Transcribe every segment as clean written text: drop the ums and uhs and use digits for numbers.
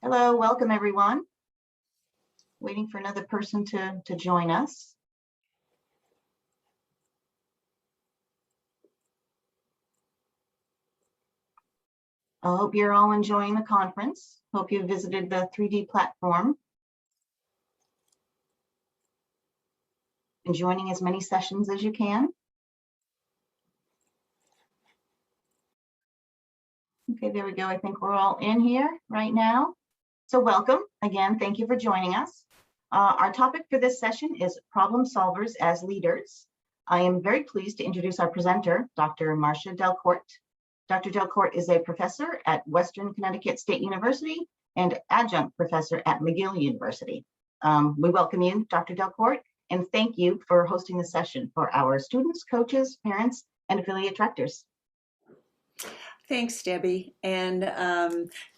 Hello, welcome everyone. Waiting for another person to join us. I hope you're all enjoying the conference. Hope you visited the 3D platform and joining as many sessions as you can. Okay, there we go. I think we're all in here right now. So welcome again. Thank you for joining us. Our topic for this session is problem solvers as leaders. I am very pleased to introduce our presenter, Dr. Marcia Delcourt. Dr. Delcourt is a professor at Western Connecticut State University and adjunct professor at McGill University. We welcome you, Dr. Delcourt, and thank you for hosting the session for our students, coaches, parents, and affiliate directors. Thanks, Debbie, and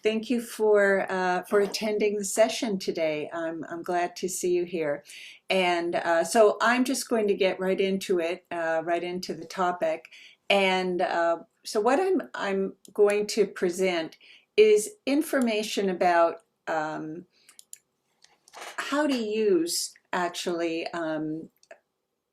thank you for attending the session today. I'm glad to see you here. And so I'm just going to get right into it, right into the topic. And so what I'm going to present is information about how to use actually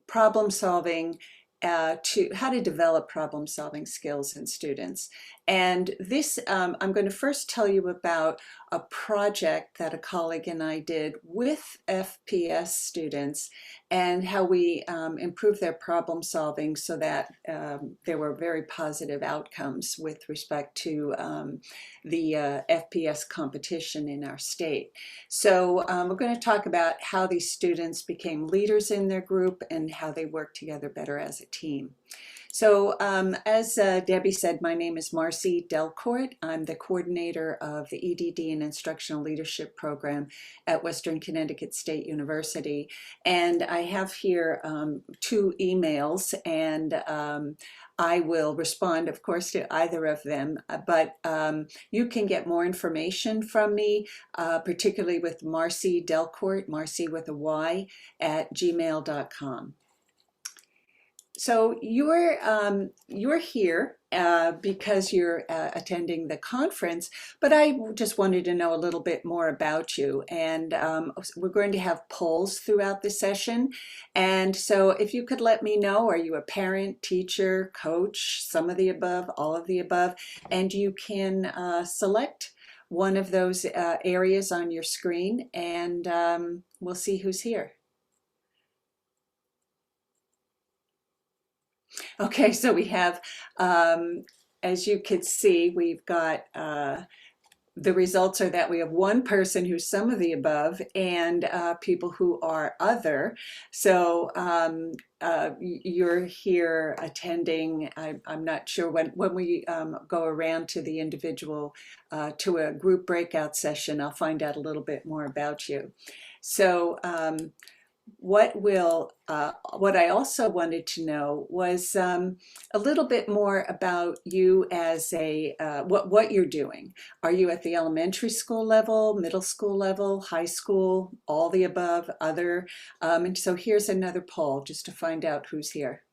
problem solving, how to develop problem solving skills in students. And this, I'm going to first tell you about a project that a colleague and I did with FPS students and how we improved their problem solving so that there were very positive outcomes with respect to the FPS competition in our state. So we're going to talk about how these students became leaders in their group and how they work together better as a team. So as Debbie said, my name is Marcia Delcourt. I'm the coordinator of the EDD and Instructional Leadership Program at Western Connecticut State University. And I have here 2 emails, and I will respond, of course, to either of them, but you can get more information from me, particularly with Marcia Delcourt, Marcia with a Y, at gmail.com. So you're here because you're attending the conference, but I just wanted to know a little bit more about you. And we're going to have polls throughout the session. And so if you could let me know, are you a parent, teacher, coach, some of the above, all of the above? And you can select one of those areas on your screen, and we'll see who's here. Okay, so we have, as you could see, we've got the results are that we have one person who's some of the above and people who are other. So you're here attending. I'm not sure when we go around to the individual, to a group breakout session, I'll find out a little bit more about you. So what I also wanted to know was a little bit more about you as a what you're doing. Are you at the elementary school level, middle school level, high school, all the above, other? And so here's another poll just to find out who's here.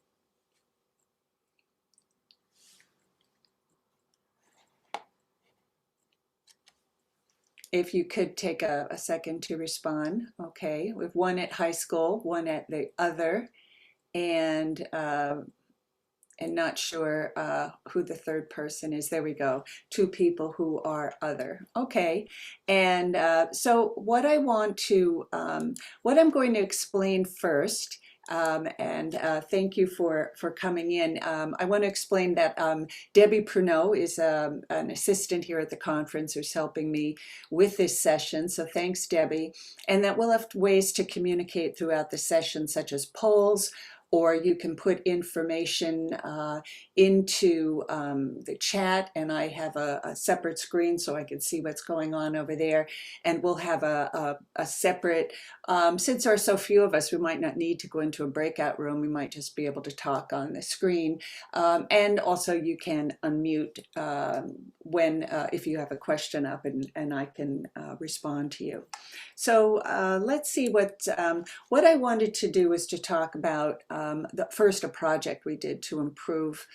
If you could take a second to respond. Okay, we have one at high school, one at the other, and not sure who the third person is. There we go. 2 people who are other. Okay, and so what I want to, what I'm going to explain first. Thank you for coming in. I want to explain that Debbie Pruneau is an assistant here at the conference who's helping me with this session. So thanks, Debbie. And that we'll have ways to communicate throughout the session, such as polls, or you can put information into the chat, and I have a separate screen so I can see what's going on over there. And we'll have a separate, since there are so few of us, we might not need to go into a breakout room. We might just be able to talk on the screen. And also you can unmute when if you have a question up, and I can respond to you. So let's see what I wanted to do is to talk about first a project we did to improve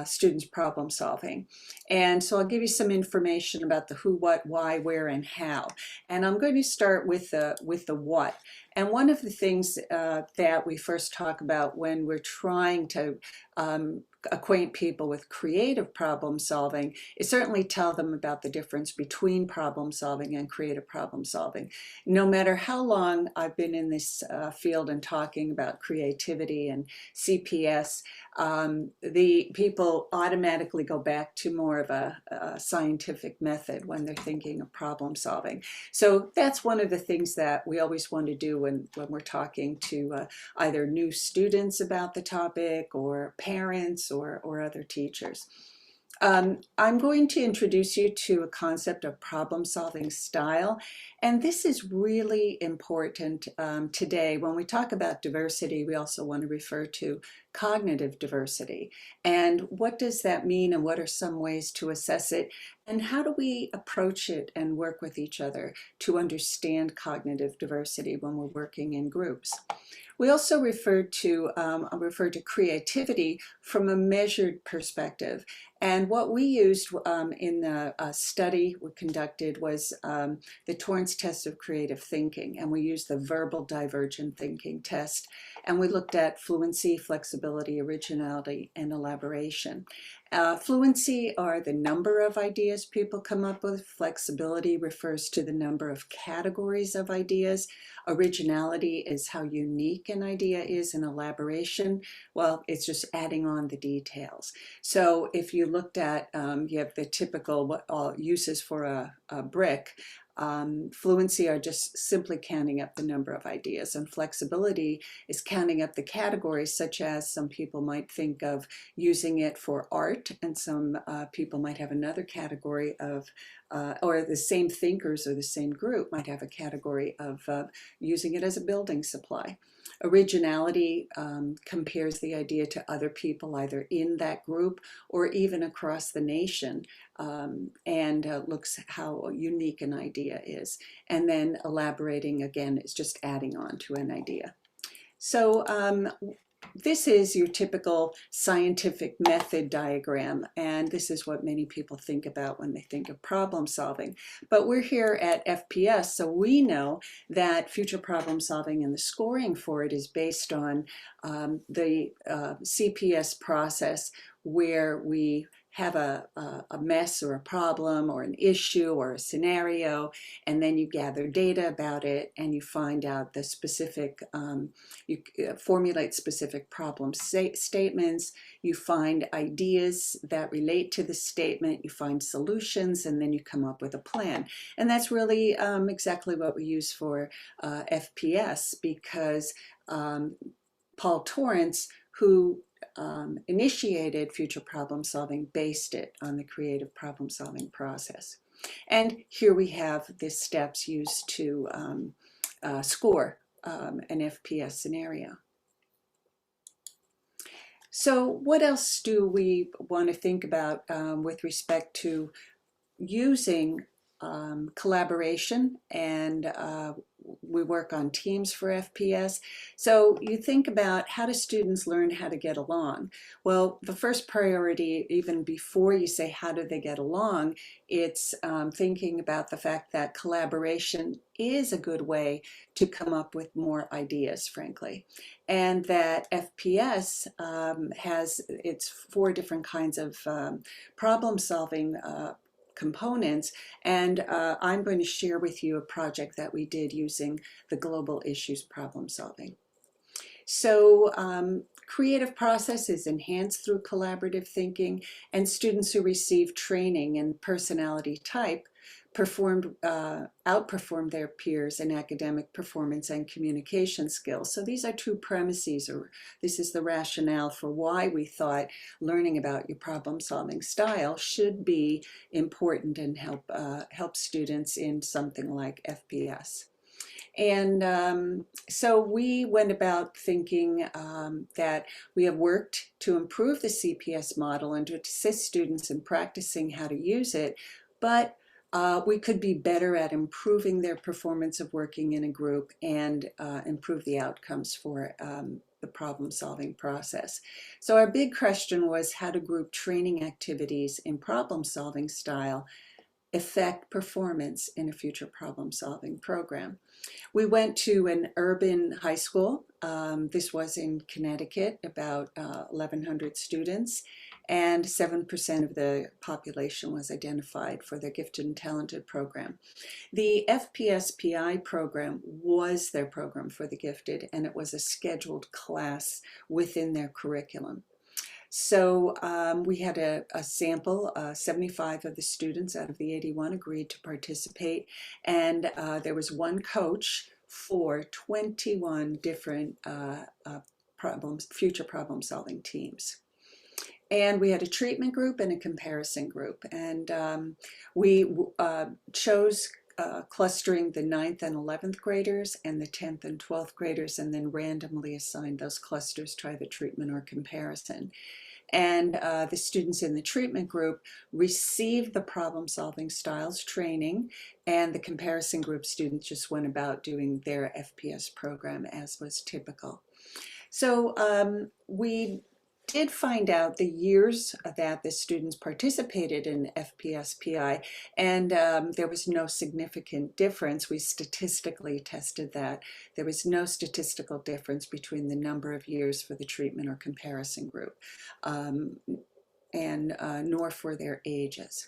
students' problem solving. And so I'll give you some information about the who, what, why, where, and how. And I'm going to start with the what. And one of the things that we first talk about when we're trying to acquaint people with creative problem solving is certainly tell them about the difference between problem solving and creative problem solving. No matter how long I've been in this field and talking about creativity and CPS, the people automatically go back to more of a scientific method when they're thinking of problem solving. So that's one of the things that we always want to do when we're talking to either new students about the topic or parents or other teachers. I'm going to introduce you to a concept of problem-solving style, and this is really important today. When we talk about diversity, we also want to refer to cognitive diversity. And what does that mean, and what are some ways to assess it, and how do we approach it and work with each other to understand cognitive diversity when we're working in groups? We also refer to creativity from a measured perspective. And what we used in the study we conducted was the Torrance test of creative thinking. And we used the verbal divergent thinking test. And we looked at fluency, flexibility, originality, and elaboration. Fluency are the number of ideas people come up with. Flexibility refers to the number of categories of ideas. Originality is how unique an idea is, and elaboration, well, it's just adding on the details. So if you looked at, you have the typical uses for a brick. Fluency are just simply counting up the number of ideas, and flexibility is counting up the categories, such as some people might think of using it for art, and some people might have another category of, or the same thinkers or the same group might have a category of using it as a building supply. Originality compares the idea to other people, either in that group or even across the nation, and looks how unique an idea is. And then elaborating, again, is just adding on to an idea. So this is your typical scientific method diagram, and this is what many people think about when they think of problem solving. But we're here at FPS, so we know that future problem solving and the scoring for it is based on the CPS process, where we have a mess or a problem or an issue or a scenario, and then you gather data about it and you find out the specific, you formulate specific problem statements, you find ideas that relate to the statement, you find solutions, and then you come up with a plan. And that's really exactly what we use for FPS, because Paul Torrance, who initiated future problem solving, based it on the creative problem solving process. And here we have the steps used to score an FPS scenario. So what else do we want to think about with respect to using collaboration, and we work on teams for FPS. So you think about, how do students learn how to get along? Well, the first priority, even before you say how do they get along, it's thinking about the fact that collaboration is a good way to come up with more ideas, frankly. And that FPS has its 4 different kinds of problem solving components, and I'm going to share with you a project that we did using the global issues problem solving. So creative process is enhanced through collaborative thinking, and students who receive training in personality type outperformed their peers in academic performance and communication skills. So these are 2 premises, or this is the rationale for why we thought learning about your problem-solving style should be important and help students in something like FPS. And so we went about thinking that we have worked to improve the CPS model and to assist students in practicing how to use it, but we could be better at improving their performance of working in a group and improve the outcomes for the problem-solving process. So our big question was how to group training activities in problem-solving style affect performance in a future problem-solving program. We went to an urban high school. This was in Connecticut, about 1,100 students, and 7% of the population was identified for their gifted and talented program. The FPSPI program was their program for the gifted, and it was a scheduled class within their curriculum. So we had a sample, 75 of the students out of the 81 agreed to participate, and there was one coach for 21 different future problem-solving teams. And we had a treatment group and a comparison group, and we chose clustering the 9th and 11th graders and the 10th and 12th graders, and then randomly assigned those clusters to either treatment or comparison. And the students in the treatment group received the problem-solving styles training, and the comparison group students just went about doing their FPS program as was typical. So we did find out the years that the students participated in FPSPI, and there was no significant difference. We statistically tested that. There was no statistical difference between the number of years for the treatment or comparison group, nor for their ages.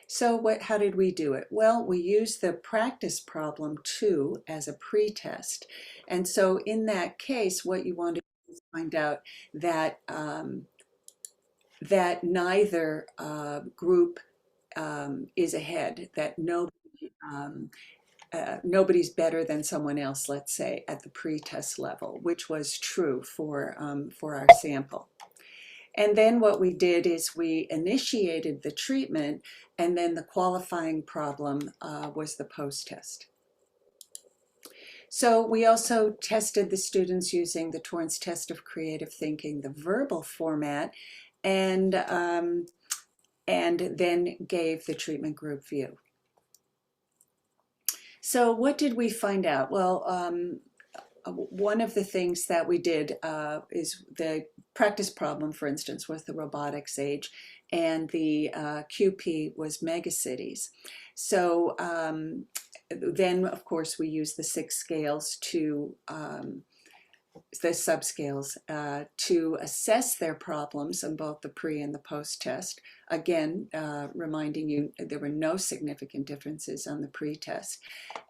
So how did we do it? Well, we used the practice problem 2 as a pre-test. And so in that case, what you want to do is find out that, that neither group is ahead, that nobody's better than someone else, let's say, at the pre-test level, which was true for our sample. And then what we did is we initiated the treatment, and then the qualifying problem was the post-test. So we also tested the students using the Torrance test of creative thinking, the verbal format, and then gave the treatment group view. So what did we find out? Well, one of the things that we did is the practice problem, for instance, was the robotics age, and the QP was megacities. So then, of course, we used the 6 scales to the subscales to assess their problems on both the pre and the post test. Again, reminding you there were no significant differences on the pre-test.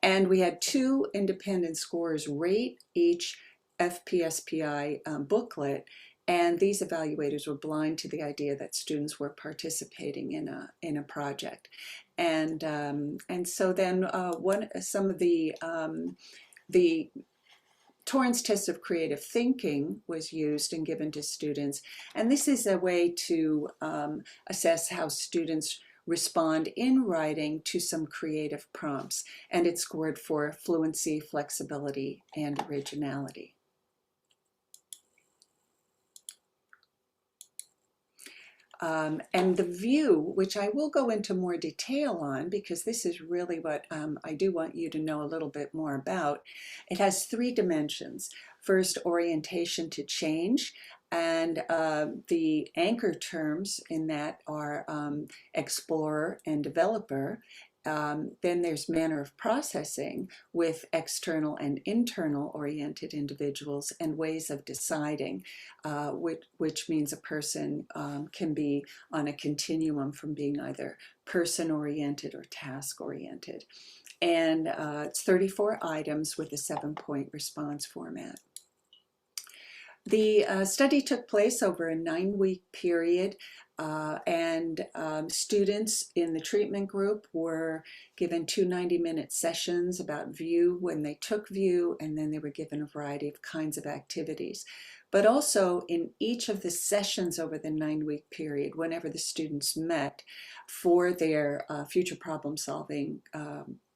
And we had 2 independent scorers rate each FPSPI booklet, and these evaluators were blind to the idea that students were participating in a project. And so then some of the Torrance test of creative thinking was used and given to students, and this is a way to assess how students respond in writing to some creative prompts, and it's scored for fluency, flexibility, and originality. And the view, which I will go into more detail on because this is really what I do want you to know a little bit more about. It has 3 dimensions. First, orientation to change, and the anchor terms in that are explorer and developer. Then there's manner of processing with external and internal oriented individuals, and ways of deciding, which means a person can be on a continuum from being either person oriented or task oriented. And it's 34 items with a 7-point response format. The study took place over a 9-week period, and students in the treatment group were given 2 90-minute sessions about VIEW when they took VIEW, and then they were given a variety of kinds of activities. But also in each of the sessions over the 9-week period, whenever the students met for their future problem-solving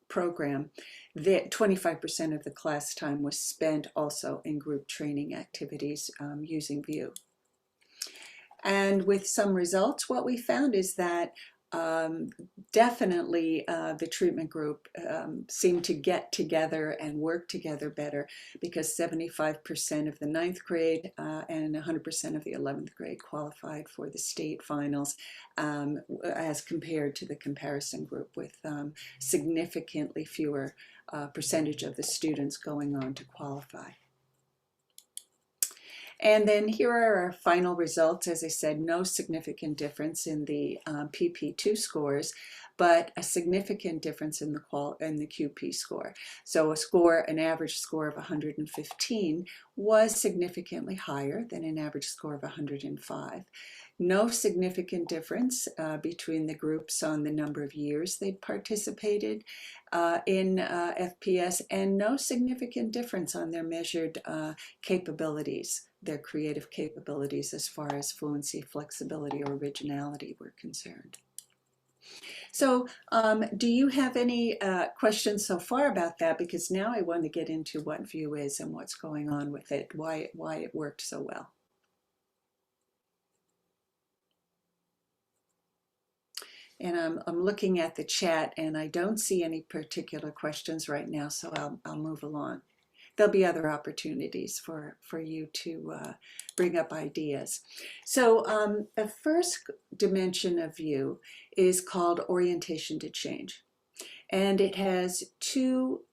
program, that 25% of the class time was spent also in group training activities using VIEW. And with some results, what we found is that definitely the treatment group seemed to get together and work together better because 75% of the ninth grade and 100% of the 11th grade qualified for the state finals as compared to the comparison group with significantly fewer percentage of the students going on to qualify. And then here are our final results. As I said, no significant difference in the PP2 scores, but a significant difference in the QP score. So an average score of 115 was significantly higher than an average score of 105. No significant difference between the groups on the number of years they'd participated in FPS, and no significant difference on their measured capabilities, their creative capabilities as far as fluency, flexibility, or originality were concerned. So do you have any questions so far about that? Because now I want to get into what VUE is and what's going on with it, why it worked so well. And I'm looking at the chat and I don't see any particular questions right now, so I'll move along. There'll be other opportunities for you to bring up ideas. So the first dimension of VUE is called orientation to change. And it has two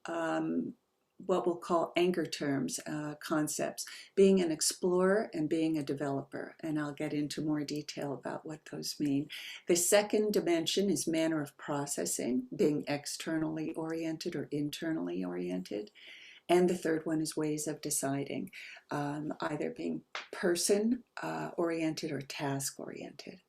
what we'll call anchor terms, concepts, being an explorer and being a developer. And I'll get into more detail about what those mean. The second dimension is manner of processing, being externally oriented or internally oriented. And the third one is ways of deciding, either being person oriented or task oriented.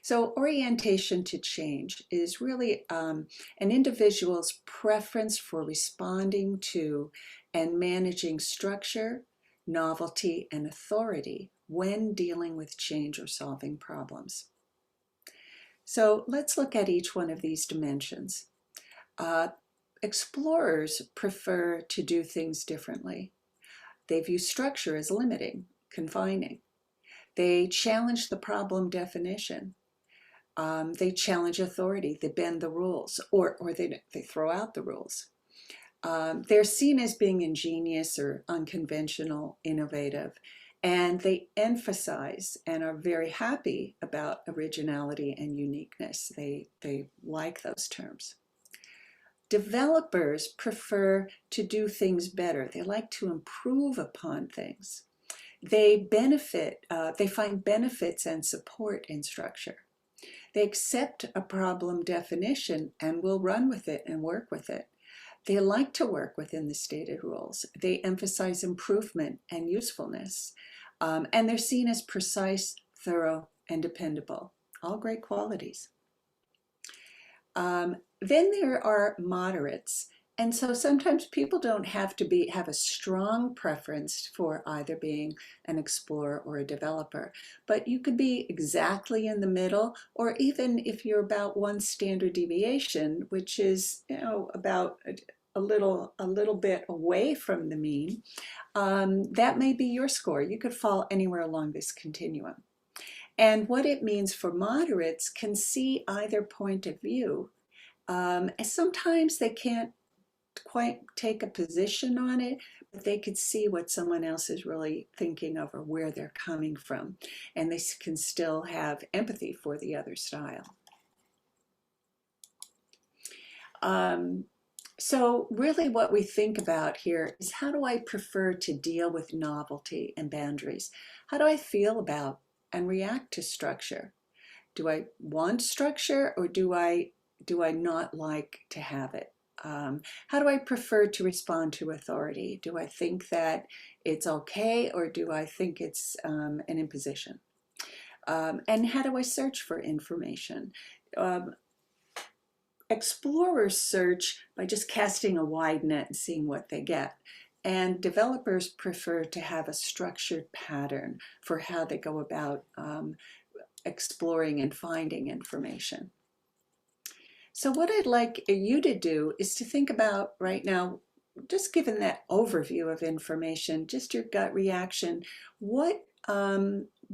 So orientation to change is really an individual's preference for responding to and managing structure, novelty, and authority when dealing with change or solving problems. So let's look at each one of these dimensions. Explorers prefer to do things differently. They view structure as limiting, confining. They challenge the problem definition. They challenge authority, they bend the rules, or they throw out the rules. They're seen as being ingenious or unconventional, innovative, and they emphasize and are very happy about originality and uniqueness. They like those terms. Developers prefer to do things better. They like to improve upon things. They find benefits and support in structure. They accept a problem definition and will run with it and work with it. They like to work within the stated rules. They emphasize improvement and usefulness. And they're seen as precise, thorough, and dependable. All great qualities. Then there are moderates. And so sometimes people don't have to have a strong preference for either being an explorer or a developer, but you could be exactly in the middle, or even if you're about one standard deviation, which is, about a little bit away from the mean, that may be your score. You could fall anywhere along this continuum. And what it means for moderates can see either point of view. Sometimes they can't quite take a position on it, but they could see what someone else is really thinking of or where they're coming from, and they can still have empathy for the other style. So really what we think about here is, how do I prefer to deal with novelty and boundaries? How do I feel about and react to structure? Do I want structure, or do I not like to have it? How do I prefer to respond to authority? Do I think that it's okay, or do I think it's an imposition? And how do I search for information? Explorers search by just casting a wide net and seeing what they get. And developers prefer to have a structured pattern for how they go about exploring and finding information. So what I'd like you to do is to think about right now, just given that overview of information, just your gut reaction, what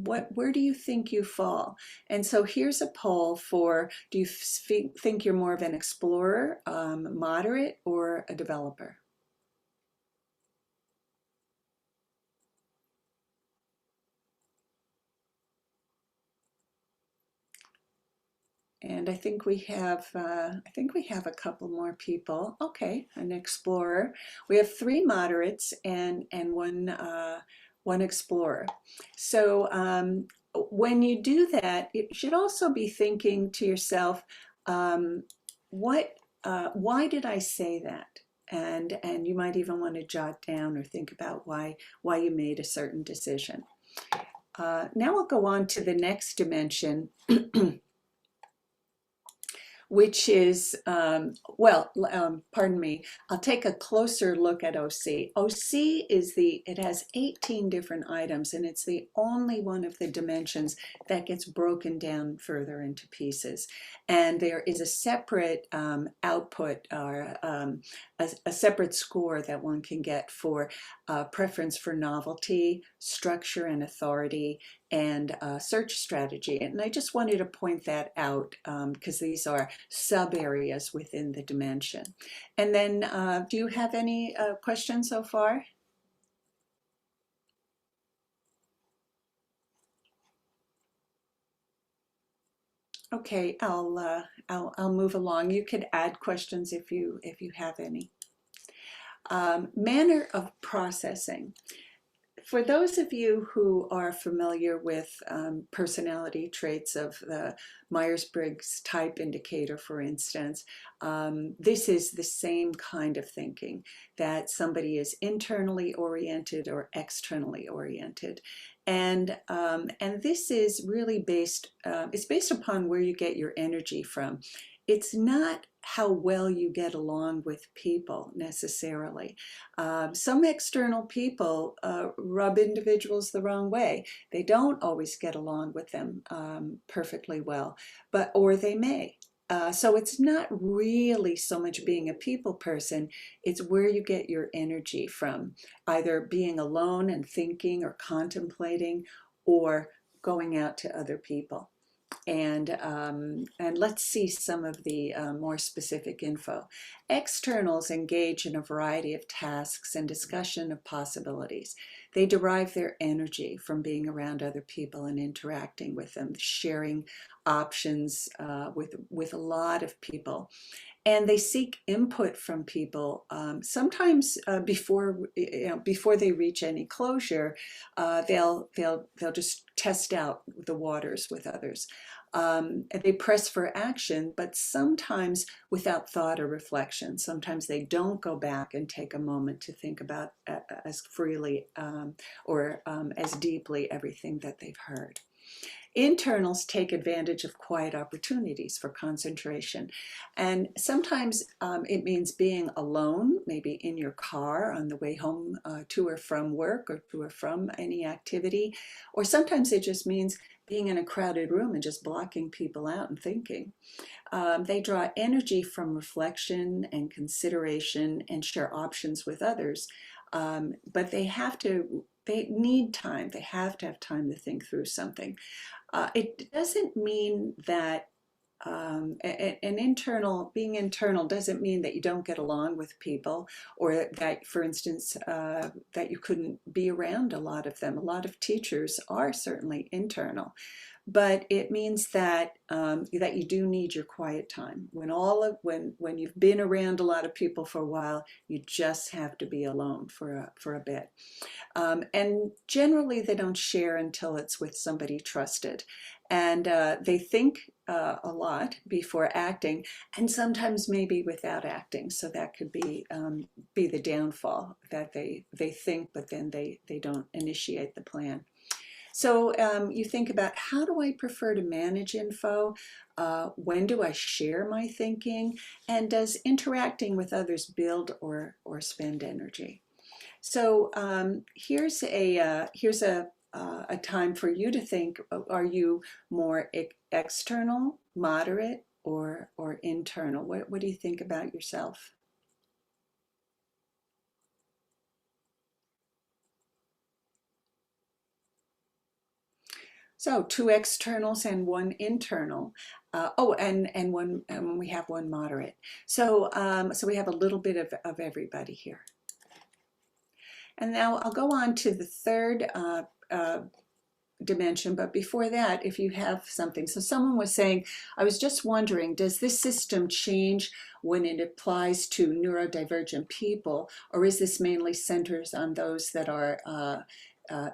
where do you think you fall? And so here's a poll for, do you think you're more of an explorer, moderate, or a developer? And I think we have a couple more people. Okay, an explorer. We have three moderates and one explorer. So when you do that, you should also be thinking to yourself, um, why did I say that? And you might even want to jot down or think about why you made a certain decision. Now we'll go on to the next dimension. Which is, pardon me, I'll take a closer look at OC. OC is it has 18 different items, and it's the only one of the dimensions that gets broken down further into pieces. And there is a separate output or a separate score that one can get for preference for novelty, structure and authority, and search strategy. And I just wanted to point that out because these are sub areas within the dimension. And then do you have any questions so far? Okay, I'll move along. You could add questions if you have any. Manner of processing. For those of you who are familiar with personality traits of the Myers-Briggs type indicator, for instance, this is the same kind of thinking, that somebody is internally oriented or externally oriented. And this is really it's based upon where you get your energy from. It's not how well you get along with people necessarily. Some external people rub individuals the wrong way. They don't always get along with them perfectly well, or they may. So it's not really so much being a people person, it's where you get your energy from, either being alone and thinking or contemplating, or going out to other people. And let's see some of the more specific info. Externals engage in a variety of tasks and discussion of possibilities. They derive their energy from being around other people and interacting with them, sharing options with a lot of people. And they seek input from people. Sometimes before they reach any closure, they'll just test out the waters with others. They press for action, but sometimes without thought or reflection. Sometimes they don't go back and take a moment to think about as freely or as deeply everything that they've heard. Internals take advantage of quiet opportunities for concentration. And sometimes it means being alone, maybe in your car on the way home to or from work or to or from any activity. Or sometimes it just means being in a crowded room and just blocking people out and thinking. They draw energy from reflection and consideration and share options with others. But they need time. They have to have time to think through something. It doesn't mean that being internal doesn't mean that you don't get along with people, or that, for instance, that you couldn't be around a lot of them. A lot of teachers are certainly internal, but it means that that you do need your quiet time. When you've been around a lot of people for a while, you just have to be alone for a bit. And generally, they don't share until it's with somebody trusted. And they think a lot before acting, and sometimes maybe without acting. So that could be the downfall, that they think, but then they don't initiate the plan. So you think about, how do I prefer to manage info? When do I share my thinking? And does interacting with others build or spend energy? So here's a time for you to think: are you more external, moderate, or internal? What do you think about yourself? So 2 externals and 1 internal. Oh, and one, and we have 1 moderate. So, so we have a little bit of everybody here. And now I'll go on to the third dimension, but before that, if you have something. So someone was saying, I was just wondering, does this system change when it applies to neurodivergent people, or is this mainly centers on those that are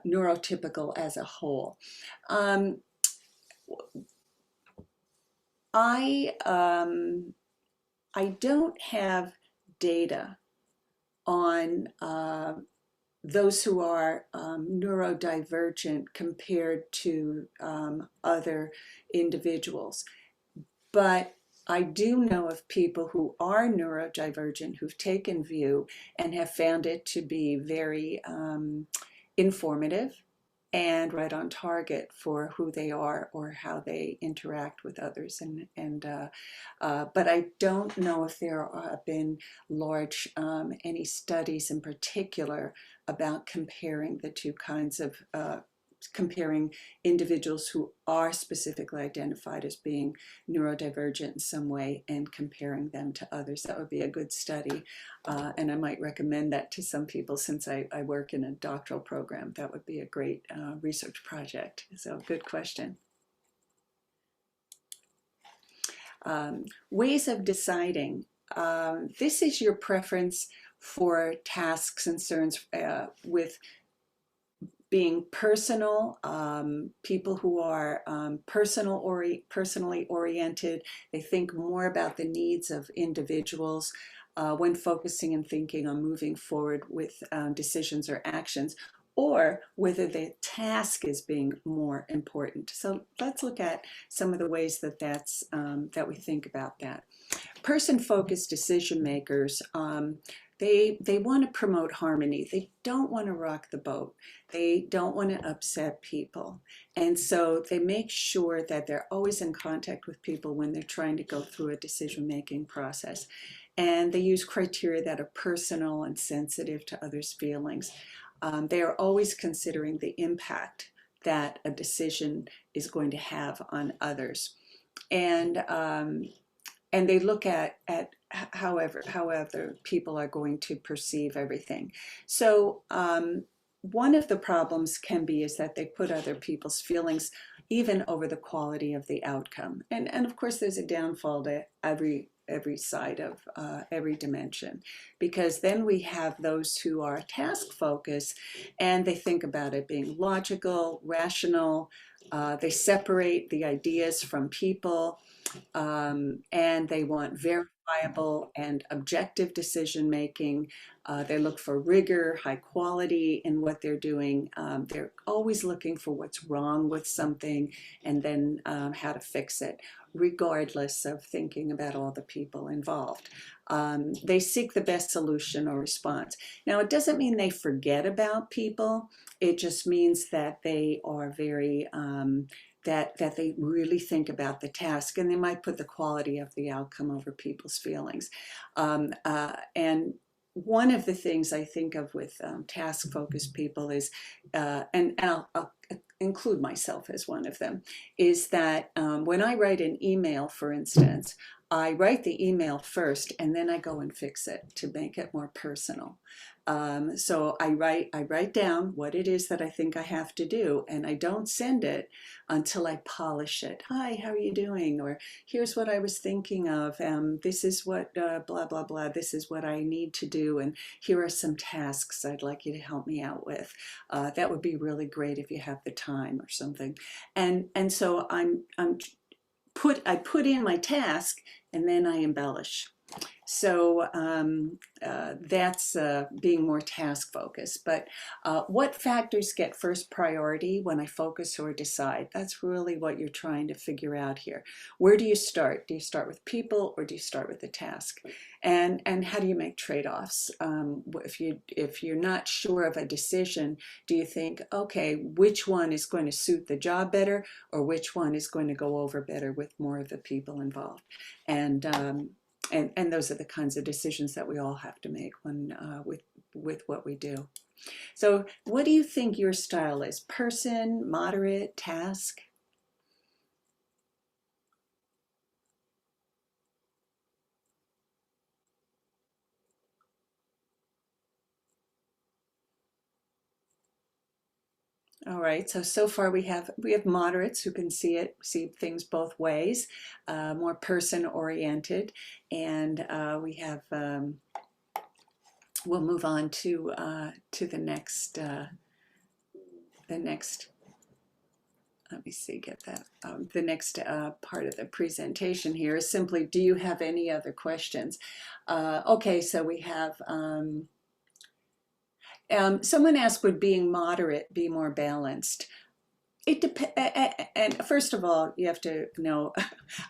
neurotypical as a whole? I don't have data on those who are neurodivergent compared to other individuals. But I do know of people who are neurodivergent who've taken VUE and have found it to be very informative and right on target for who they are or how they interact with others. But I don't know if there have been large any studies in particular about comparing the two kinds of comparing individuals who are specifically identified as being neurodivergent in some way and comparing them to others. That would be a good study, and I might recommend that to some people since I work in a doctoral program. That would be a great research project. So good question. Ways of deciding. This is your preference for tasks and concerns with being personal, people who are personally oriented. They think more about the needs of individuals when focusing and thinking on moving forward with decisions or actions, or whether the task is being more important. So let's look at some of the ways that that we think about that. Person-focused decision makers, they want to promote harmony. They don't want to rock the boat. They don't want to upset people. And so they make sure that they're always in contact with people when they're trying to go through a decision-making process. And they use criteria that are personal and sensitive to others' feelings. They are always considering the impact that a decision is going to have on others. And they look at however people are going to perceive everything. So one of the problems can be is that they put other people's feelings even over the quality of the outcome. And of course there's a downfall to every side of every dimension, because then we have those who are task focused and they think about it being logical, rational. They separate the ideas from people, and they want verifiable and objective decision making. They look for rigor, high quality in what they're doing. They're always looking for what's wrong with something and then how to fix it, regardless of thinking about all the people involved. They seek the best solution or response. Now, it doesn't mean they forget about people. It just means that they are very that they really think about the task, and they might put the quality of the outcome over people's feelings. And one of the things I think of with task-focused people is, and I'll include myself as one of them, is that when I write an email, for instance, I write the email first and then I go and fix it to make it more personal. So I write down what it is that I think I have to do, and I don't send it until I polish it. Hi, how are you doing? Or here's what I was thinking of. This is what blah, blah, blah. This is what I need to do. And here are some tasks I'd like you to help me out with. That would be really great if you have the time or something. And so I put in my task and then I embellish. So that's being more task focused. But what factors get first priority when I focus or decide? That's really what you're trying to figure out here. Where do you start? Do you start with people or do you start with the task? And how do you make trade-offs? If you're not sure of a decision, do you think, okay, which one is going to suit the job better, or which one is going to go over better with more of the people involved? And those are the kinds of decisions that we all have to make when with what we do. So what do you think your style is? Person, moderate, task? All right, so far we have moderates who can see things both ways, more person oriented, and we have we'll move on to the next. Let me see, get that. The next part of the presentation here is simply, do you have any other questions? Okay, so we have. Someone asked, would being moderate be more balanced? It depends. And first of all, you have to know,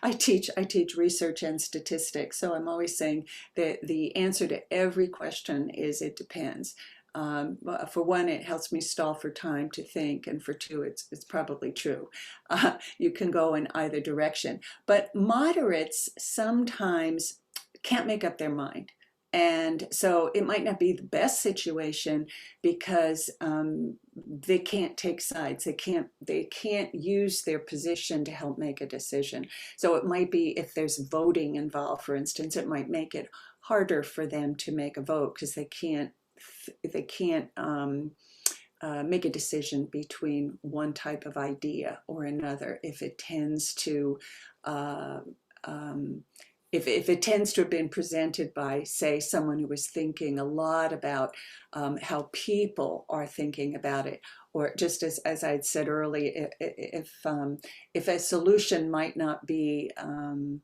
I teach research and statistics, so I'm always saying that the answer to every question is it depends. For one, it helps me stall for time to think, and for two, it's probably true. You can go in either direction, but moderates sometimes can't make up their mind. And so it might not be the best situation because they can't take sides. They can't use their position to help make a decision. So it might be, if there's voting involved, for instance, it might make it harder for them to make a vote because they can't make a decision between one type of idea or another if it tends to uh, um, if it tends to have been presented by, say, someone who was thinking a lot about how people are thinking about it, or just as I'd said earlier, if a solution might not be the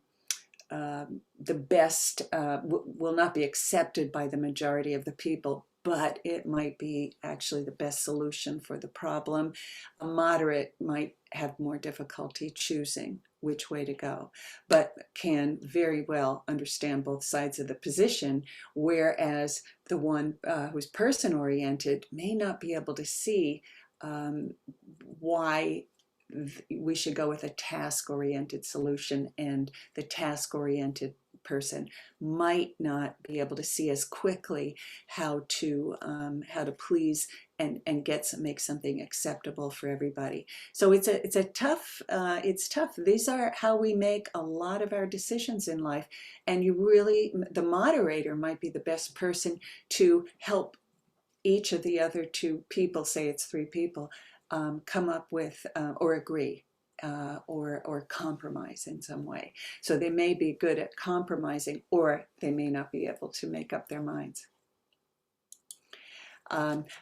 best, will not be accepted by the majority of the people, but it might be actually the best solution for the problem, a moderate might have more difficulty choosing which way to go, but can very well understand both sides of the position, whereas the one who's person-oriented may not be able to see why we should go with a task-oriented solution, and the task-oriented person might not be able to see as quickly how to please and make something acceptable for everybody. So it's tough. These are how we make a lot of our decisions in life, and the moderator might be the best person to help each of the other two people, say it's three people, come up with or agree or compromise in some way. So they may be good at compromising, or they may not be able to make up their minds.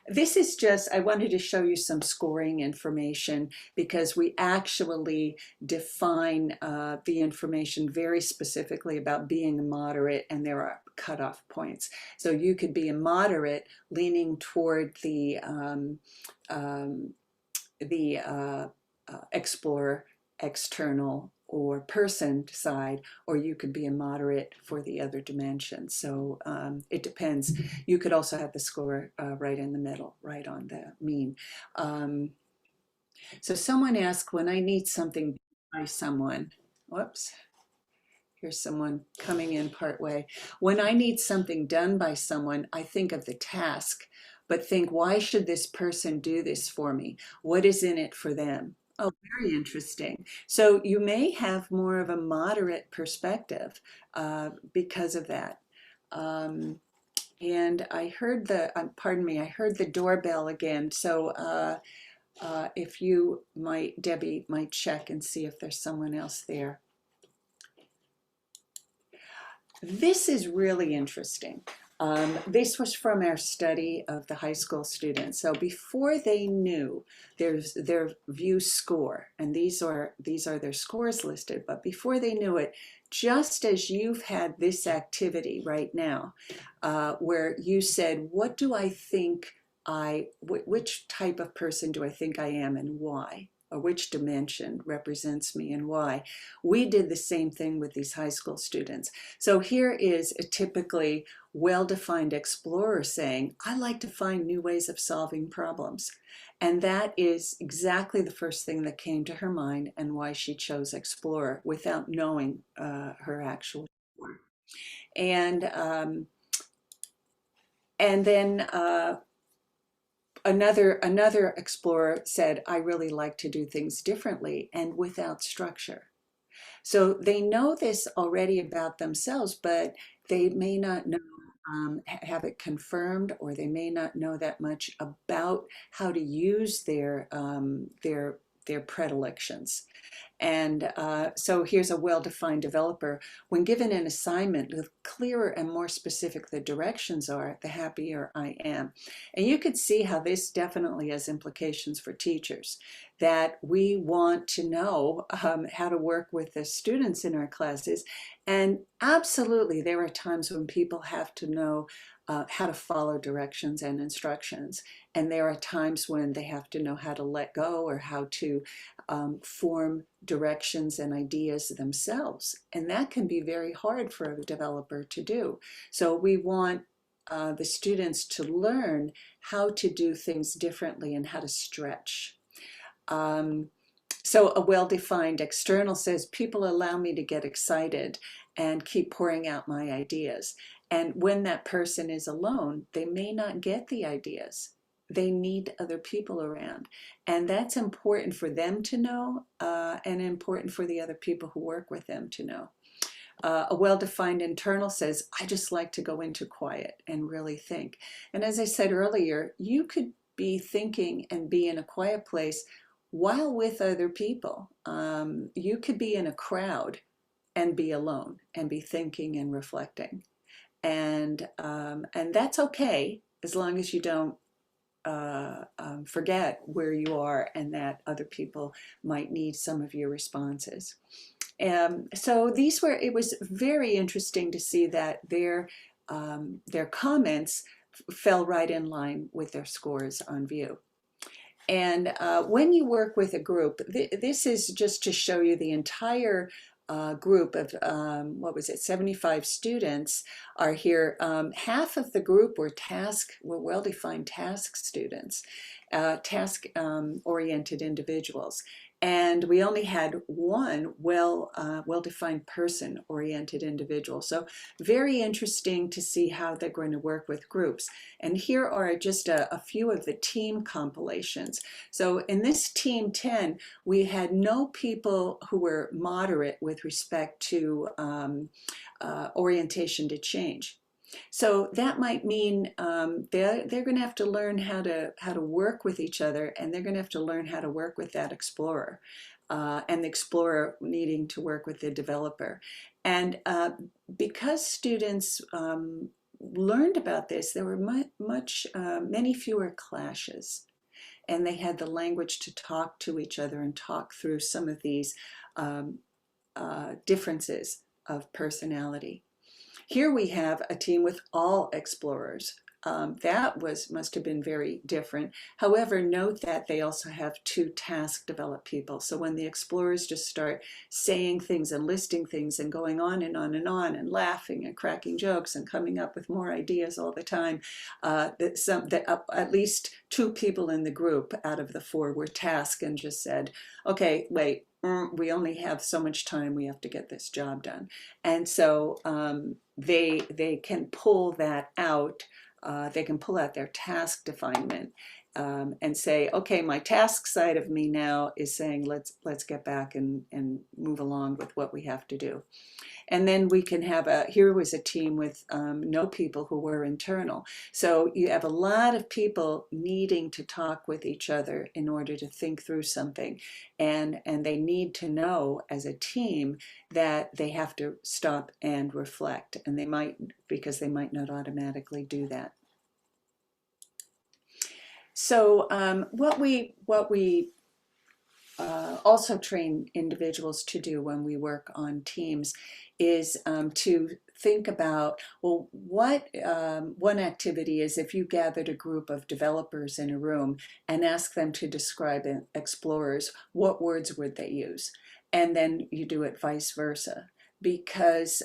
This is just, I wanted to show you some scoring information because we actually define the information very specifically about being a moderate, and there are cutoff points. So you could be a moderate leaning toward the explorer, external, or person side, or you could be a moderate for the other dimension. So it depends. You could also have the score right in the middle, right on the mean. So someone asked, when I need something by someone, whoops, here's someone coming in part way. When I need something done by someone, I think of the task, but think, why should this person do this for me? What is in it for them? Oh, very interesting. So you may have more of a moderate perspective because of that. And I heard pardon me, I heard the doorbell again. So if you might, Debbie might check and see if there's someone else there. This is really interesting. This was from our study of the high school students. So before they knew, there's their view score, and these are their scores listed, but before they knew it, just as you've had this activity right now, where you said, what do I think which type of person do I think I am and why? Or which dimension represents me and why? We did the same thing with these high school students. So here is a typically well-defined explorer saying, I like to find new ways of solving problems. And that is exactly the first thing that came to her mind and why she chose explorer without knowing her actual score. And then another explorer said, I really like to do things differently and without structure. So they know this already about themselves, but they may not know, have it confirmed, or they may not know that much about how to use their predilections. And so here's a well-defined developer. When given an assignment, the clearer and more specific the directions are, the happier I am. And you could see how this definitely has implications for teachers, that we want to know how to work with the students in our classes. And absolutely, there are times when people have to know how to follow directions and instructions. And there are times when they have to know how to let go, or how to form directions and ideas themselves. And that can be very hard for a developer to do. So we want the students to learn how to do things differently and how to stretch. So a well-defined external says, people allow me to get excited and keep pouring out my ideas. And when that person is alone, they may not get the ideas. They need other people around. And that's important for them to know, and important for the other people who work with them to know. A well-defined internal says, I just like to go into quiet and really think. And as I said earlier, you could be thinking and be in a quiet place while with other people. You could be in a crowd and be alone and be thinking and reflecting. And that's okay, as long as you don't forget where you are and that other people might need some of your responses. So it was very interesting to see that their comments fell right in line with their scores on view. And when you work with a group, this is just to show you the entire group of, 75 students are here. Half of the group were well-defined task students, task-oriented individuals. And we only had one well-defined person-oriented individual. So very interesting to see how they're going to work with groups. And here are just a few of the team compilations. So in this team 10, we had no people who were moderate with respect to orientation to change. So that might mean they're going to have to learn how to work with each other, and they're going to have to learn how to work with that explorer, and the explorer needing to work with the developer. And because students learned about this, there were many fewer clashes, and they had the language to talk to each other and talk through some of these differences of personality. Here we have a team with all explorers. That must have been very different. However, note that they also have 2 task developed people. So when the explorers just start saying things and listing things and going on and on and on and laughing and cracking jokes and coming up with more ideas all the time, at least 2 people in the group out of the 4 were tasked and just said, okay, wait, we only have so much time, we have to get this job done. And so they can pull that out. They can pull out their task definement and say, okay, my task side of me now is saying, let's get back and move along with what we have to do. And then we can have here was a team with no people who were internal. So you have a lot of people needing to talk with each other in order to think through something. And they need to know as a team that they have to stop and reflect. And because they might not automatically do that. So what we also train individuals to do when we work on teams is to think about, well, what one activity is if you gathered a group of developers in a room and ask them to describe explorers, what words would they use? And then you do it vice versa. because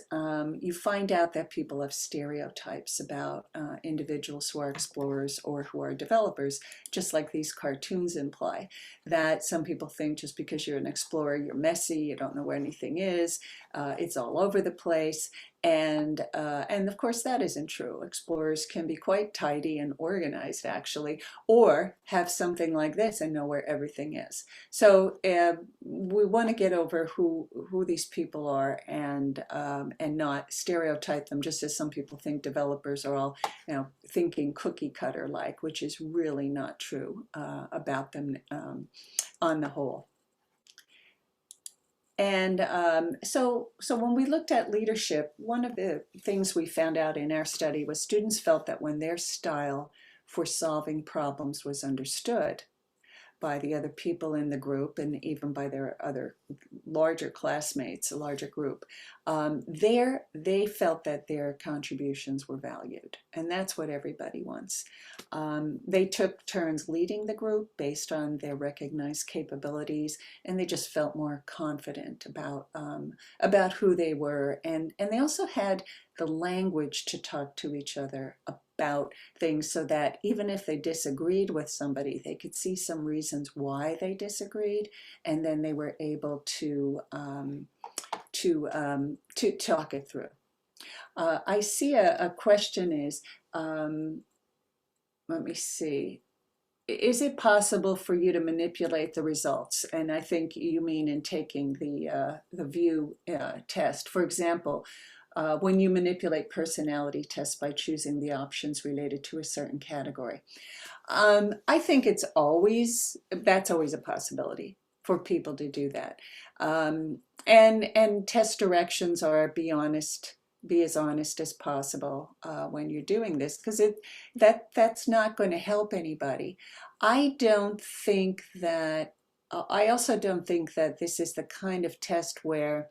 you find out that people have stereotypes about individuals who are explorers or who are developers, just like these cartoons imply. That some people think just because you're an explorer, you're messy, you don't know where anything is, it's all over the place. And of course, that isn't true. Explorers can be quite tidy and organized, actually, or have something like this and know where everything is. So we want to get over who these people are and not stereotype them, just as some people think developers are all, thinking cookie cutter like, which is really not true about them on the whole. And so when we looked at leadership, one of the things we found out in our study was students felt that when their style for solving problems was understood by the other people in the group and even by their other larger classmates, a larger group, they felt that their contributions were valued. And that's what everybody wants. They took turns leading the group based on their recognized capabilities, and they just felt more confident about who they were. And they also had the language to talk to each other about things, so that even if they disagreed with somebody, they could see some reasons why they disagreed, and then they were able to talk it through. I see a question is, let me see. Is it possible for you to manipulate the results? And I think you mean in taking the view test. For example, when you manipulate personality tests by choosing the options related to a certain category. I think that's always a possibility for people to do that. And test directions are be honest, be as honest as possible when you're doing this, because that's not going to help anybody. I don't think that. I also don't think that this is the kind of test where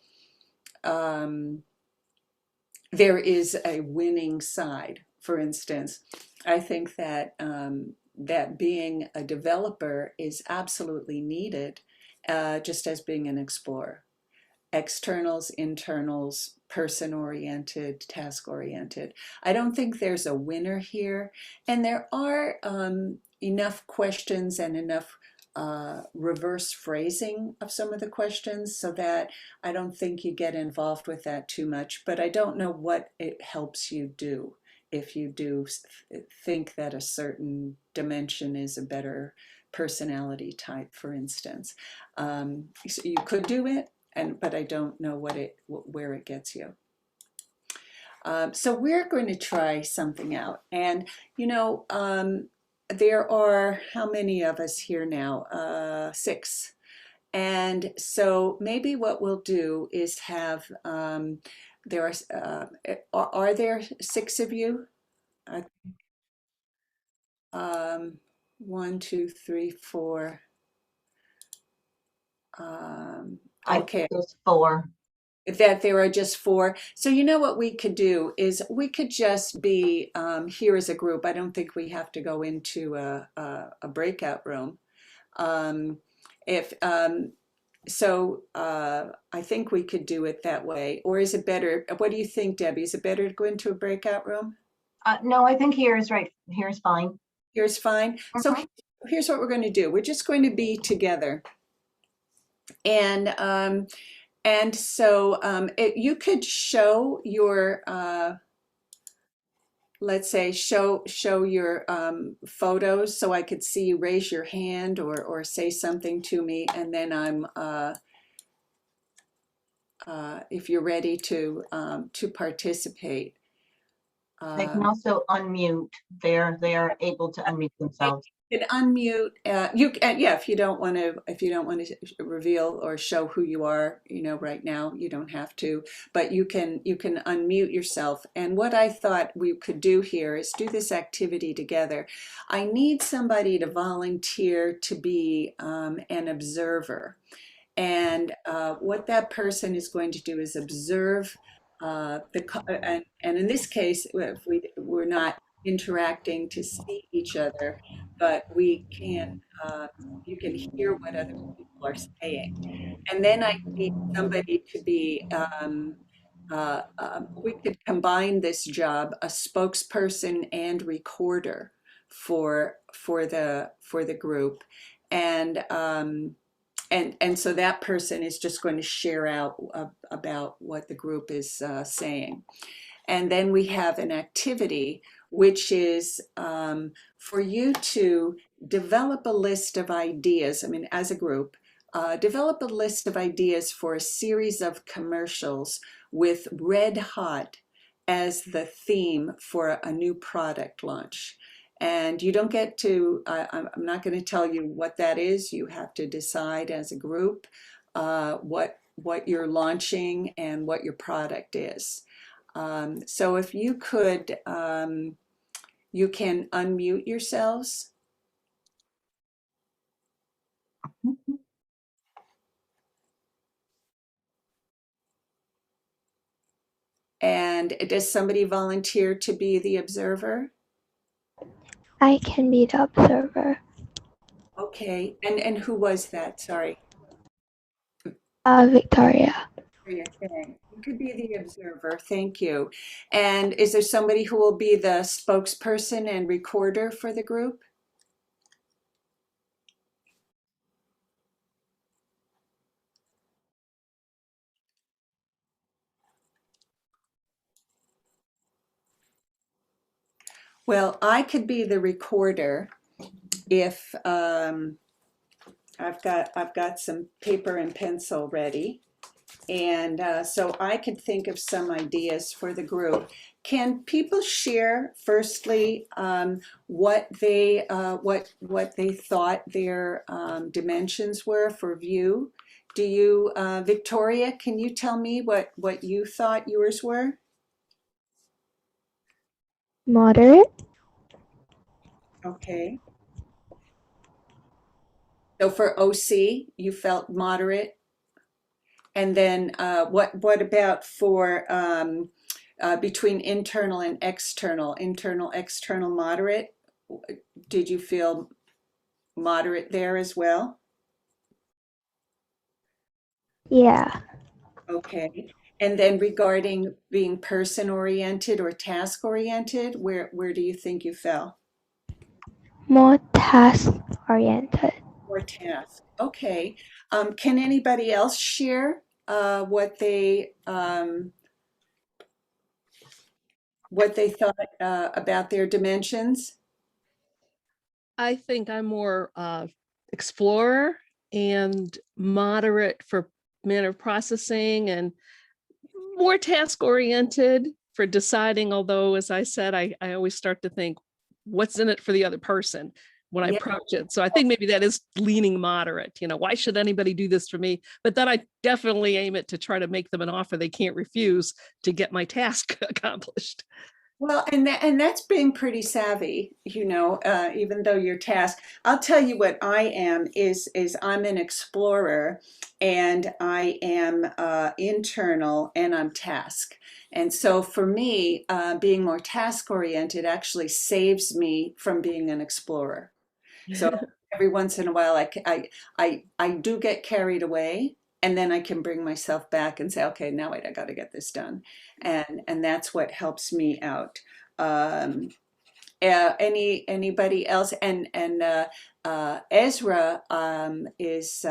there is a winning side. For instance, I think that that being a developer is absolutely needed, just as being an explorer. Externals, internals, person-oriented, task-oriented. I don't think there's a winner here, and there are enough questions and enough reverse phrasing of some of the questions so that I don't think you get involved with that too much, but I don't know what it helps you do if you do think that a certain dimension is a better personality type, for instance. So you could do it, but I don't know where it gets you. So we're going to try something out, and there are how many of us here now? 6. And so maybe what we'll do is have there are there 6 of you? Uh, 1, 2, 3, 4. I Okay. think there's 4. That there are just 4. So what we could do is we could just be here as a group. I don't think we have to go into a breakout room. If So I think we could do it that way. Or is it better? What do you think, Debbie? Is it better to go into a breakout room? No, I think here is right. Here is fine. Here's fine. So Mhm. here's what we're going to do. We're just going to be together. And so you could show your, let's say, show your photos so I could see you raise your hand or say something to me, and then if you're ready to participate. They can also unmute. They're able to unmute themselves. You can unmute. You can, yeah. If you don't want to reveal or show who you are, right now, you don't have to. But you can unmute yourself. And what I thought we could do here is do this activity together. I need somebody to volunteer to be an observer. And what that person is going to do is observe and in this case, if we're not interacting to see each other, but we can, you can hear what other people are saying. And then I need somebody to be we could combine this job, a spokesperson and recorder for the group, and so that person is just going to share out about what the group is saying. And then we have an activity, which is for you to develop a list of ideas. I mean, as a group, develop a list of ideas for a series of commercials with red hot as the theme for a new product launch. And you don't get to, I'm not going to tell you what that is. You have to decide as a group what you're launching and what your product is. So if you could, you can unmute yourselves. And does somebody volunteer to be the observer? I can be the observer. Okay, and who was that? Sorry. Victoria. Victoria, okay. You could be the observer, thank you. And is there somebody who will be the spokesperson and recorder for the group? Well, I could be the recorder if I've got some paper and pencil ready. And so I could think of some ideas for the group. Can people share, firstly, what they thought their dimensions were for view? Do you, Victoria, can you tell me what you thought yours were? Moderate. Okay. So for OC, you felt moderate. And then what about for between internal and external, external, moderate? Did you feel moderate there as well? Yeah. Okay. And then regarding being person oriented or task oriented, where do you think you fell? More task oriented. Or task. Okay. Can anybody else share what they thought about their dimensions? I think I'm more explorer and moderate for manner processing and more task oriented for deciding. Although, as I said, I always start to think, what's in it for the other person when I Yeah. approach it. So I think maybe that is leaning moderate. Why should anybody do this for me? But then I definitely aim it to try to make them an offer they can't refuse to get my task accomplished. Well, and that's being pretty savvy, even though you're tasked. I'll tell you what I am is I'm an explorer, and I am internal, and I'm task. And so for me, being more task oriented actually saves me from being an explorer. So every once in a while, I do get carried away, and then I can bring myself back and say, okay, now wait, I got to get this done, and that's what helps me out. Um, anybody else? And Ezra is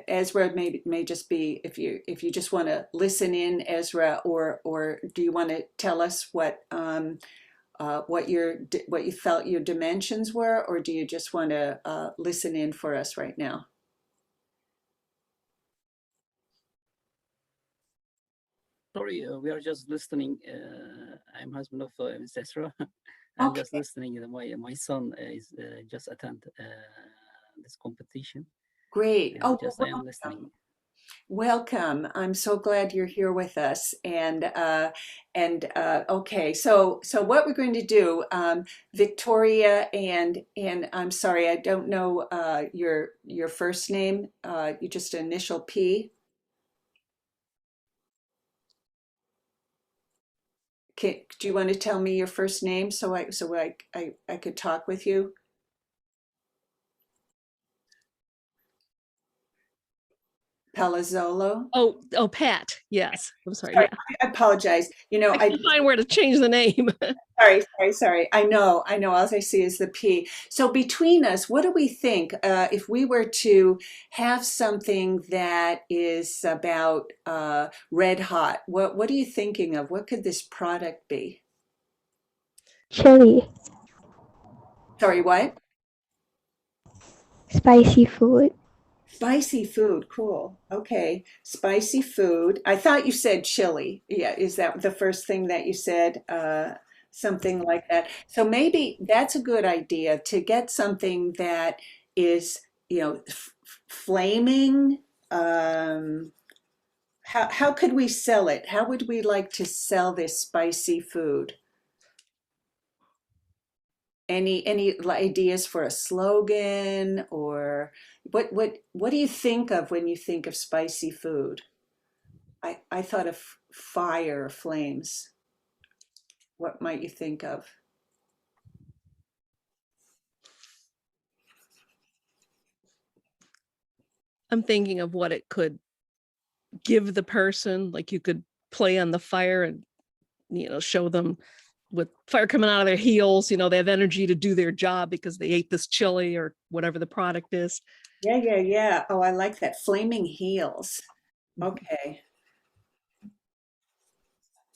Ezra may just be, if you just want to listen in, Ezra, or do you want to tell us what you felt your dimensions were, or do you just want to listen in for us right now? Sorry, we are just listening. I'm husband of Ms. Esra. I'm Okay, just listening. My son is just attend this competition. great. And Oh, just I am listening. welcome. I'm so glad you're here with us. Okay, so what we're going to do, Victoria, and I'm sorry, I don't know your first name. You just initial P. Do you want to tell me your first name so I could talk with you? Palazzolo. Oh, Pat. Yes. I'm sorry. Sorry, Yeah. I apologize. I can't find where to change the name. Sorry. I know. All I see is the P. So between us, what do we think if we were to have something that is about red hot? What are you thinking of? What could this product be? Chili, Sorry, what? spicy food. Spicy food. Cool. Okay. Spicy food. I thought you said chili. Yeah, is that the first thing that you said? Something like that. So maybe that's a good idea to get something that is, flaming. Um, how could we sell it? How would we like to sell this spicy food? Any ideas for a slogan, or what do you think of when you think of spicy food? I thought of fire, flames. What might you think of? I'm thinking of what it could give the person. Like you could play on the fire and, show them with fire coming out of their heels, they have energy to do their job because they ate this chili or whatever the product is. Yeah. Oh, I like that. Flaming heels. Okay.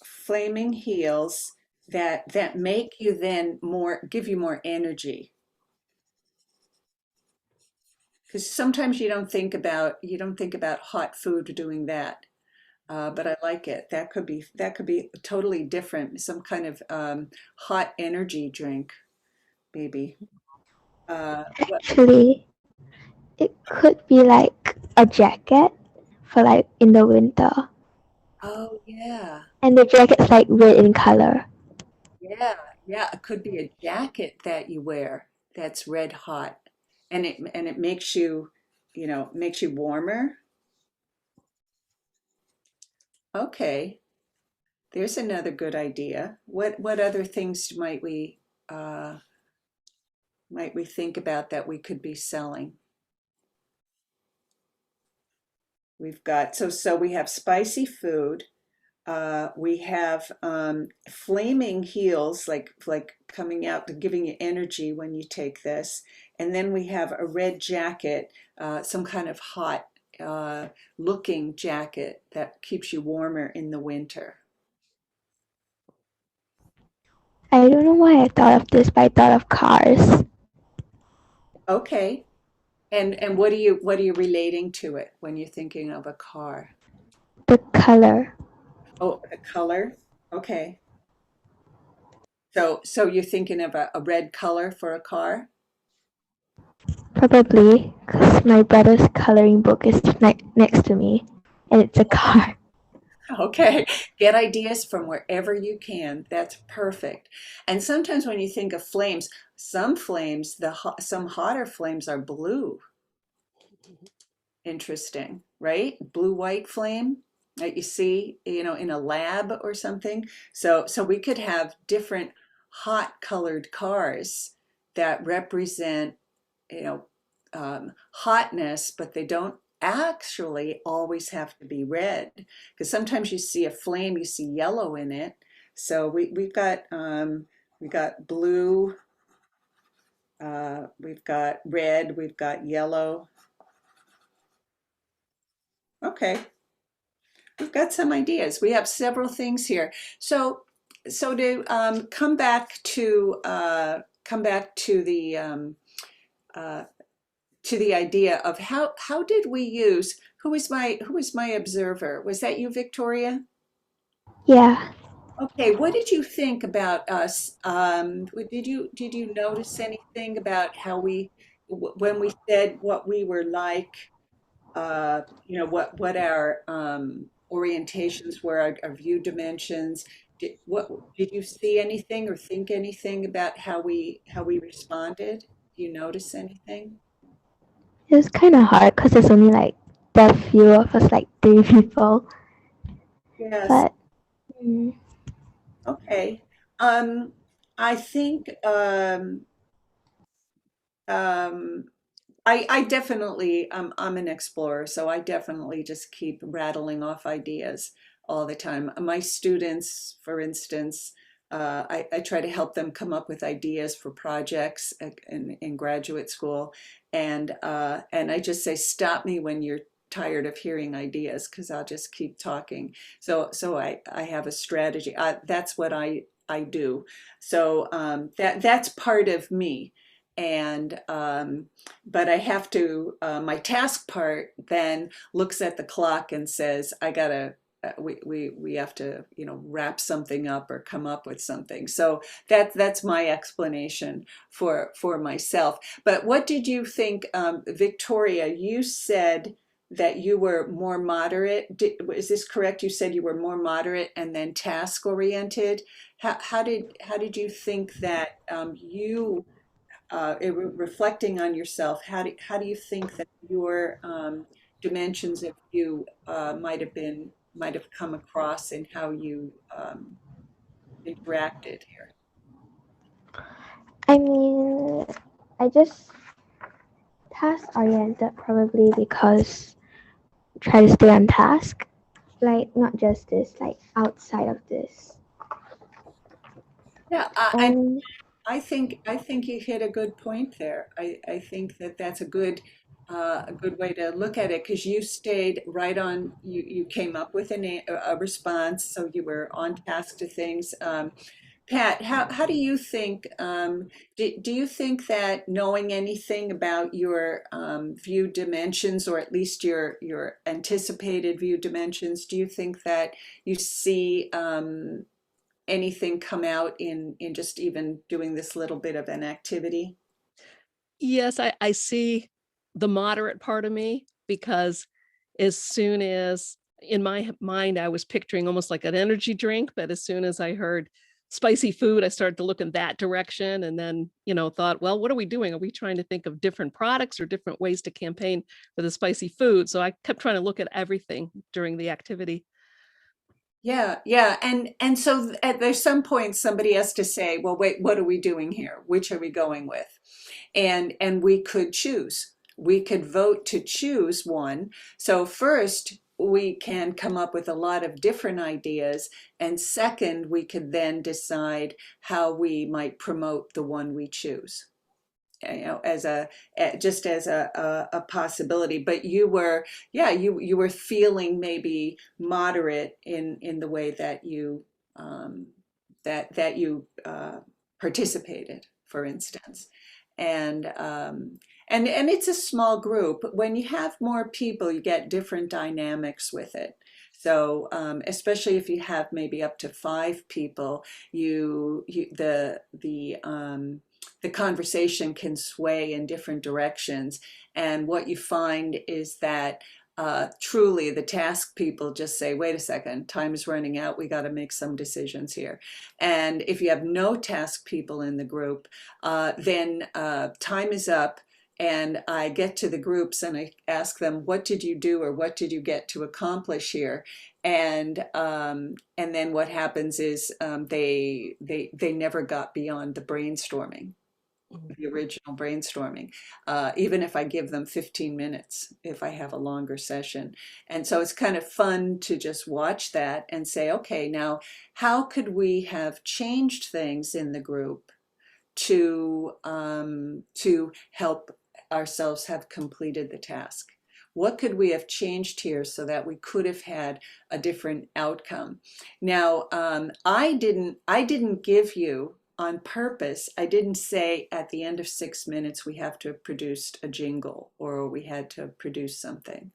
Flaming heels that make you then give you more energy. Because sometimes you don't think about hot food doing that. But I like it. That could be totally different. Some kind of hot energy drink, maybe. What? Actually, it could be like a jacket for like in the winter. Oh yeah, And the jacket's like red in color. yeah, yeah. It could be a jacket that you wear that's red hot, and it makes you warmer. Okay, there's another good idea. What other things might we think about that we could be selling? So we have spicy food. We have flaming heels, like coming out, giving you energy when you take this. And then we have a red jacket, some kind of hot looking jacket that keeps you warmer in the winter. I don't know why I thought of this, but I thought of cars. Okay. And what are you relating to it when you're thinking of a car? The color, Oh, the color. Okay. So you're thinking of a red color for a car? probably, because my brother's coloring book is next to me, and it's a car. Okay, get ideas from wherever you can. That's perfect. And sometimes when you think of flames, some hotter flames are blue. Interesting, right? Blue-white flame that you see, in a lab or something. So we could have different hot colored cars that represent, hotness, but they don't actually always have to be red. Because sometimes you see a flame, you see yellow in it. So we've got blue, we've got red, we've got yellow. Okay, we've got some ideas. We have several things here. So to uh, to the idea of how did we use who was my observer? Was that you, Victoria? Yeah, Okay, what did you think about us? Did you notice anything about how when we said what we were like, what our orientations were, our view dimensions? Did you see anything or think anything about how we responded? Do you notice anything? it was kind of hard because there's only like the few of us, like three people. Yes. But mm, Okay. I think um, I definitely, I'm an explorer, so I definitely just keep rattling off ideas all the time. My students, for instance, I try to help them come up with ideas for projects in graduate school, and I just say, stop me when you're tired of hearing ideas, because I'll just keep talking. So I have a strategy. That's what I do. So that's part of me, and but I have to, my task part then looks at the clock and says, I gotta, we have to, you know, wrap something up or come up with something. So that's my explanation for myself. But what did you think, Victoria? You said that you were more moderate. Is this correct? You said you were more moderate and then task oriented. How did you think that you reflecting on yourself, how do you think that your dimensions of you might have come across in how you interacted here? I mean, I just task oriented probably because try to stay on task, like not just this, like outside of this. Yeah, And I think you hit a good point there. I think that that's a good way to look at it, because you stayed right on. You came up with a response, so you were on task to things. Pat, how do you think, do you think that knowing anything about your view dimensions, or at least your anticipated view dimensions, do you think that you see anything come out in just even doing this little bit of an activity? Yes, I see the moderate part of me, because as soon as in my mind I was picturing almost like an energy drink, but as soon as I heard spicy food, I started to look in that direction, and then, thought, well, what are we doing? Are we trying to think of different products or different ways to campaign for the spicy food? So I kept trying to look at everything during the activity. Yeah, yeah, and so there's some point somebody has to say, well, wait, what are we doing here? Which are we going with? And we could choose. We could vote to choose one. So first, we can come up with a lot of different ideas, and second, we could then decide how we might promote the one we choose, as just as a possibility. But you were, yeah, you were feeling maybe moderate in the way that you um, that you participated, for instance. and and it's a small group. When you have more people, you get different dynamics with it. So especially if you have maybe up to 5 people, the conversation can sway in different directions. And what you find is that truly the task people just say, wait a second, time is running out. We got to make some decisions here. And if you have no task people in the group, then time is up. And I get to the groups and I ask them, what did you do, or what did you get to accomplish here? And then what happens is they never got beyond the brainstorming, the original brainstorming, even if I give them 15 minutes, if I have a longer session. And so it's kind of fun to just watch that and say, okay, now how could we have changed things in the group to help ourselves have completed the task? What could we have changed here so that we could have had a different outcome? Now, I didn't give you on purpose. I didn't say at the end of 6 minutes we have to have produced a jingle or we had to produce something.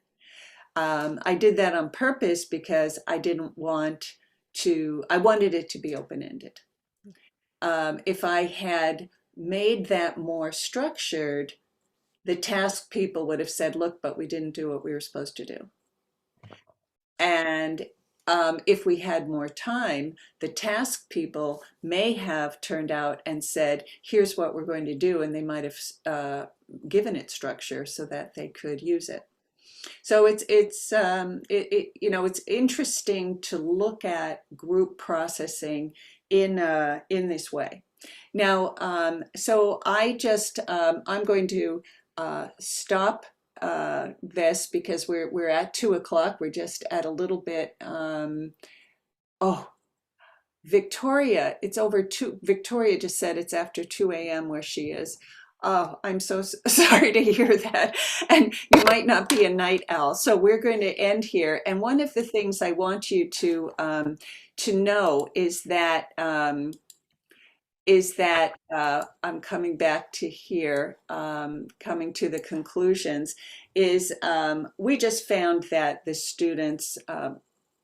I did that on purpose because I didn't want to. I wanted it to be open-ended. If I had made that more structured, the task people would have said, look, but we didn't do what we were supposed to do. And if we had more time, the task people may have turned out and said, here's what we're going to do. And they might have given it structure so that they could use it. So it's interesting to look at group processing in this way. Now, so I'm going to stop this because we're at 2 o'clock. We're just at a little bit. Oh, Victoria, it's over 2. Victoria just said it's after 2 a.m. where she is. Oh, I'm so sorry to hear that. And you might not be a night owl. So we're going to end here. And one of the things I want you to know is that I'm coming back to here, coming to the conclusions, is we just found that the students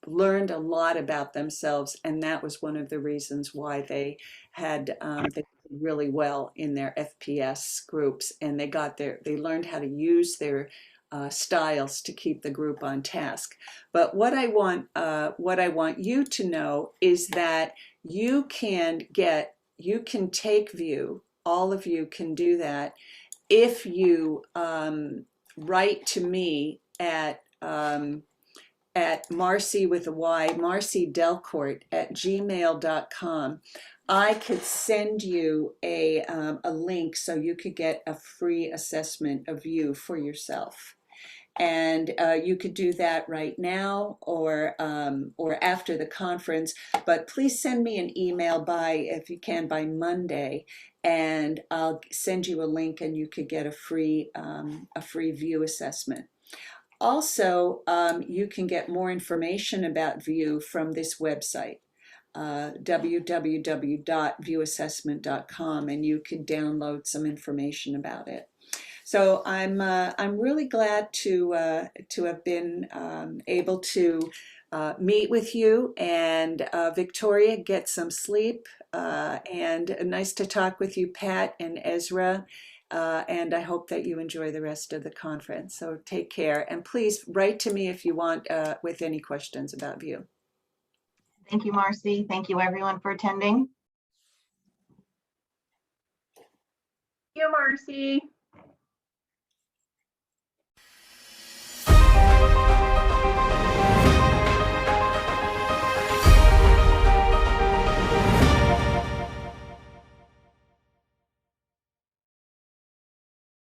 learned a lot about themselves, and that was one of the reasons why they had they did really well in their FPS groups, and they learned how to use their styles to keep the group on task. But what I want you to know is that you can take View. All of you can do that if you write to me at Marcy with a Y, Marcia Delcourt at gmail.com. I could send you a link so you could get a free assessment of View for yourself. And you could do that right now or after the conference. But please send me an email if you can, by Monday, and I'll send you a link, and you could get a free View assessment. Also, you can get more information about View from this website, www.viewassessment.com, and you can download some information about it. So I'm really glad to have been able to meet with you, and Victoria, get some sleep, and nice to talk with you, Pat and Ezra. And I hope that you enjoy the rest of the conference. So take care, and please write to me if you want with any questions about View. Thank you, Marcy. Thank you, everyone, for attending. Thank you, Marcy.